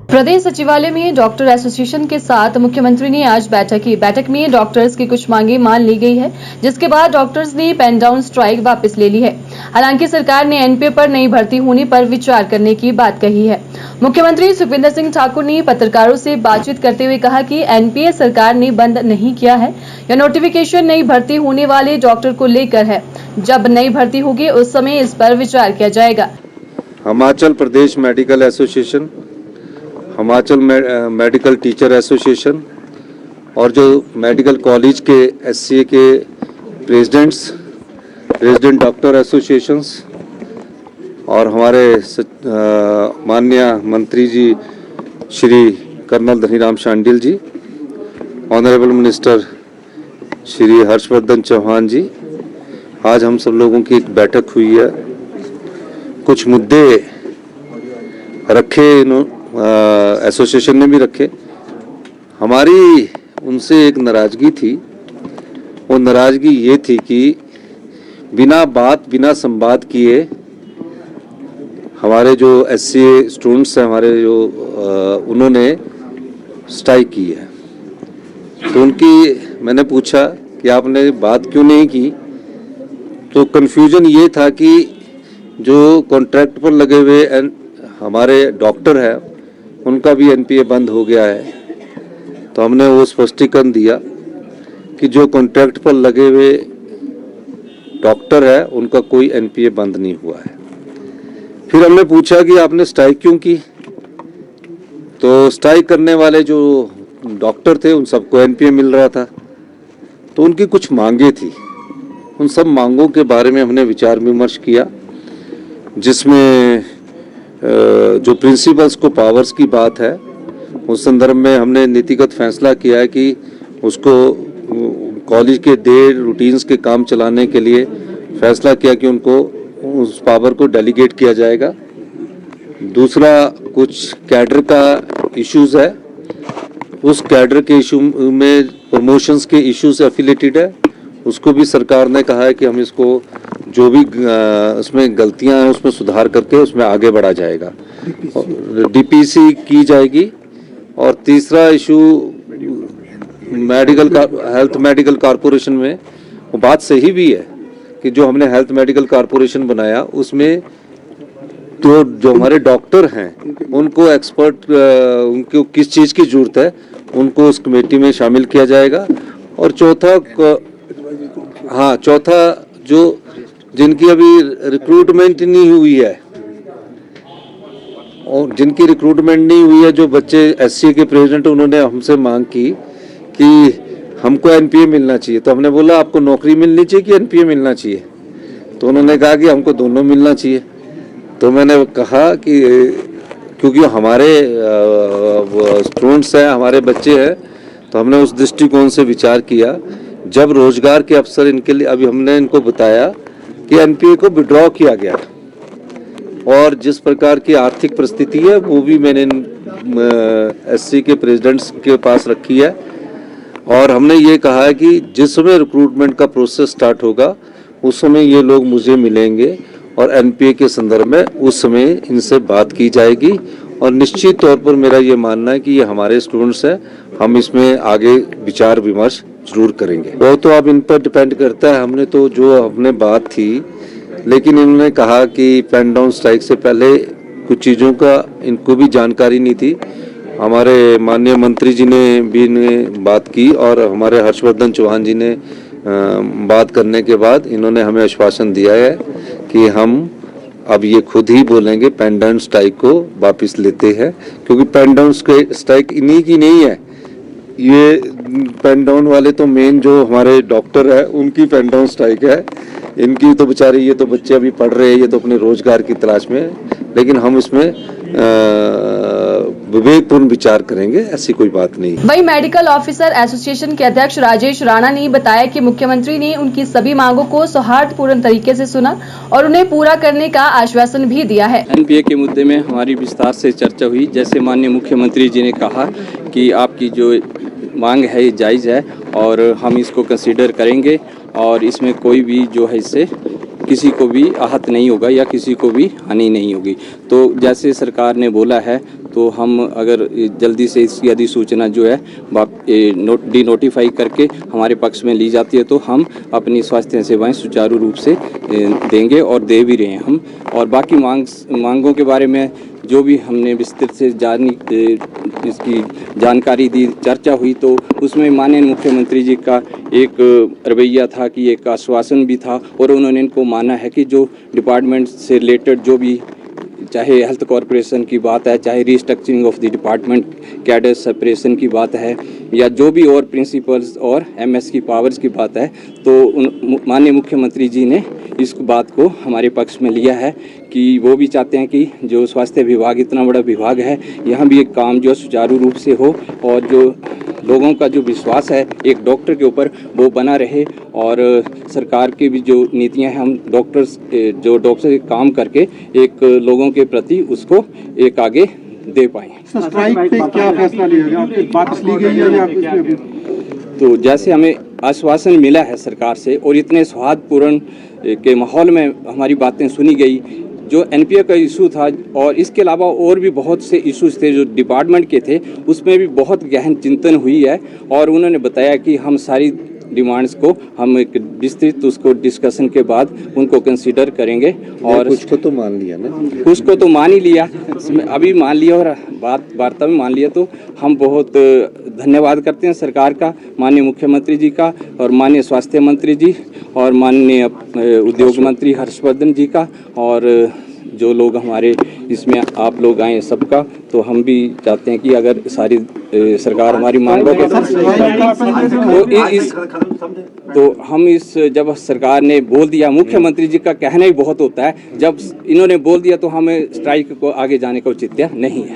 प्रदेश सचिवालय में doctor association के साथ मुख्यमंत्री ने आज बैठक की। बैठक में डॉक्टर्स की कुछ मांगे मान ली गई है, जिसके बाद डॉक्टर्स ने पेन डाउन स्ट्राइक वापस ले ली है। हालांकि सरकार ने एनपीए पर नई भर्ती होने पर विचार करने की बात कही है। मुख्यमंत्री सुखविंदर सिंह ठाकुर ने पत्रकारों से बातचीत करते हुए कहा कि एनपीए सरकार ने बंद नहीं किया है। यह नोटिफिकेशन नई भर्ती होने वाले डॉक्टर को लेकर है। जब नई भर्ती होगी उस समय इस पर विचार किया जाएगा। Himachal Pradesh medical association, Himachal medical teacher association और जो मेडिकल कॉलेज के एससीए के रेजिडेंट डॉक्टर एसोसिएशंस और हमारे माननीय मंत्री ji Shri colonel Dhaniram Shandil ji, honourable minister Shri Harshvardhan Chauhan ji, आज हम सब लोगों की एक बैठक हुई है। कुछ मुद्दे रखे एसोसिएशन ने भी रखे। हमारी उनसे एक नाराज़गी थी। वो नाराज़गी ये थी कि बिना संवाद किए हमारे जो एससीए स्टूडेंट्स हैं, हमारे जो उन्होंने स्ट्राइक की है। तो उनकी मैंने पूछा कि आपने बात क्यों नहीं की। तो कन्फ्यूजन ये था कि जो कॉन्ट्रैक्ट पर लगे हुए हमारे डॉक्टर हैं उनका भी एनपीए बंद हो गया है। तो हमने वो स्पष्टीकरण दिया कि जो कॉन्ट्रैक्ट पर लगे हुए डॉक्टर है उनका कोई एनपीए बंद नहीं हुआ है। फिर हमने पूछा कि आपने स्ट्राइक क्यों की। तो स्ट्राइक करने वाले जो डॉक्टर थे उन सबको एनपीए मिल रहा था। तो उनकी कुछ मांगे थी। उन सब मांगों के बारे में हमने विचार विमर्श किया, जिसमें जो प्रिंसिपल्स को पावर्स की बात है उस संदर्भ में हमने नीतिगत फैसला किया है कि उसको कॉलेज के रूटीन्स के काम चलाने के लिए फैसला किया कि उनको उस पावर को डेलीगेट किया जाएगा। दूसरा, कुछ कैडर का इश्यूज है। उस कैडर के इशू में प्रमोशंस के इशू से एफिलेटेड है, उसको भी सरकार ने कहा है कि हम इसको जो भी उसमें गलतियां हैं उसमें सुधार करके उसमें आगे बढ़ा जाएगा, डीपीसी की जाएगी। और तीसरा इशू हेल्थ मेडिकल कॉरपोरेशन में, वो बात सही भी है कि जो हमने हेल्थ मेडिकल कॉरपोरेशन बनाया उसमें तो जो हमारे डॉक्टर हैं उनको एक्सपर्ट, उनको किस चीज़ की ज़रूरत है उनको उस कमेटी में शामिल किया जाएगा। और चौथा जो जिनकी अभी रिक्रूटमेंट नहीं हुई है और जिनकी रिक्रूटमेंट नहीं हुई है, जो बच्चे एससी के प्रेसिडेंट, उन्होंने हमसे मांग की कि हमको एनपीए मिलना चाहिए। तो हमने बोला आपको नौकरी मिलनी चाहिए कि एनपीए मिलना चाहिए। तो उन्होंने कहा कि हमको दोनों मिलना चाहिए। तो मैंने कहा कि क्योंकि हमारे स्टूडेंट्स हैं, हमारे बच्चे हैं, तो हमने उस दृष्टिकोण से विचार किया। जब रोजगार के अवसर इनके लिए, अभी हमने इनको बताया कि एनपीए को विड्रॉ किया गया और जिस प्रकार की आर्थिक परिस्थिति है वो भी मैंने एससी के प्रेसिडेंट्स के पास रखी है। और हमने ये कहा है कि जिस समय रिक्रूटमेंट का प्रोसेस स्टार्ट होगा उस समय ये लोग मुझे मिलेंगे और एनपीए के संदर्भ में उस समय इनसे बात की जाएगी। और निश्चित तौर पर मेरा ये मानना है कि ये हमारे स्टूडेंट्स हैं, हम इसमें आगे विचार विमर्श जरूर करेंगे। वो तो अब इन पर डिपेंड करता है। हमने तो जो हमने बात थी, लेकिन इन्होंने कहा कि पेन डाउन स्ट्राइक से पहले कुछ चीज़ों का इनको भी जानकारी नहीं थी। हमारे माननीय मंत्री जी ने भी बात की और हमारे हर्षवर्धन चौहान जी ने बात करने के बाद इन्होंने हमें आश्वासन दिया है कि हम अब ये खुद ही बोलेंगे पेन डाउन स्ट्राइक को वापस लेते हैं, क्योंकि पेन डाउन स्ट्राइक इन्हीं की नहीं है। ये पेन डाउन वाले तो मेन जो हमारे डॉक्टर है उनकी पेन डाउन स्ट्राइक है। इनकी तो बेचारे, ये तो बच्चे अभी पढ़ रहे हैं, ये तो अपने रोजगार की तलाश में, लेकिन हम इसमें विवेकपूर्ण विचार करेंगे, ऐसी कोई बात नहीं। वहीं मेडिकल ऑफिसर एसोसिएशन के अध्यक्ष राजेश राणा ने बताया कि मुख्यमंत्री ने उनकी सभी मांगों को सौहार्दपूर्ण तरीके से सुना और उन्हें पूरा करने का आश्वासन भी दिया है। एनपीए के मुद्दे में हमारी विस्तार से चर्चा हुई। जैसे माननीय मुख्यमंत्री जी ने कहा कि आपकी जो मांग है ये जायज़ है और हम इसको कंसीडर करेंगे और इसमें कोई भी जो है इससे किसी को भी आहत नहीं होगा या किसी को भी हानि नहीं होगी। तो जैसे सरकार ने बोला है तो हम अगर जल्दी से इसकी अधिसूचना जो है डी नोटिफाई करके हमारे पक्ष में ली जाती है तो हम अपनी स्वास्थ्य सेवाएं सुचारू रूप से देंगे और दे भी रहे हैं हम। और बाकी मांगों के बारे में जो भी हमने विस्तृत से इसकी जानकारी दी, चर्चा हुई, तो उसमें माननीय मुख्यमंत्री जी का एक रवैया था कि एक आश्वासन भी था और उन्होंने इनको माना है कि जो डिपार्टमेंट से रिलेटेड जो भी, चाहे हेल्थ कॉरपोरेशन की बात है, चाहे restructuring of the department, cadre separation की बात है, या जो भी और प्रिंसिपल्स और एमएस की पावर्स की बात है, तो माननीय मुख्यमंत्री जी ने इस बात को हमारे पक्ष में लिया है कि वो भी चाहते हैं कि जो स्वास्थ्य विभाग इतना बड़ा विभाग है, यहाँ भी एक काम जो सुचारू रूप से हो और जो लोगों का जो विश्वास है एक डॉक्टर के ऊपर वो बना रहे, और सरकार की भी जो नीतियाँ हैं हम डॉक्टर काम करके एक लोगों के प्रति उसको एक आगे दे पाएँ। स्ट्राइक पे क्या फैसला लिया गया? आपकी वापस ली गई है या कुछ? तो जैसे हमें आश्वासन मिला है सरकार से और इतने सौहार्दपूर्ण के माहौल में हमारी बातें सुनी गई, जो एनपीए का इशू था और इसके अलावा और भी बहुत से इश्यूज थे जो डिपार्टमेंट के थे, उसमें भी बहुत गहन चिंतन हुई है और उन्होंने बताया कि हम सारी डिमांड्स को हम एक विस्तृत उसको डिस्कशन के बाद उनको कंसीडर करेंगे। और कुछ को तो मान लिया ना, कुछ को तो मान ही लिया, अभी मान लिया और वार्ता में मान लिया, तो हम बहुत धन्यवाद करते हैं सरकार का, माननीय मुख्यमंत्री जी का और माननीय स्वास्थ्य मंत्री जी और माननीय उद्योग मंत्री हर्षवर्धन जी का, और जो लोग हमारे इसमें आप लोग आए सबका। तो हम भी चाहते हैं कि अगर सारी सरकार हमारी मांगों के तो हम जब सरकार ने बोल दिया, मुख्यमंत्री जी का कहना ही बहुत होता है, जब इन्होंने बोल दिया तो हमें स्ट्राइक को आगे जाने का औचित्य नहीं है।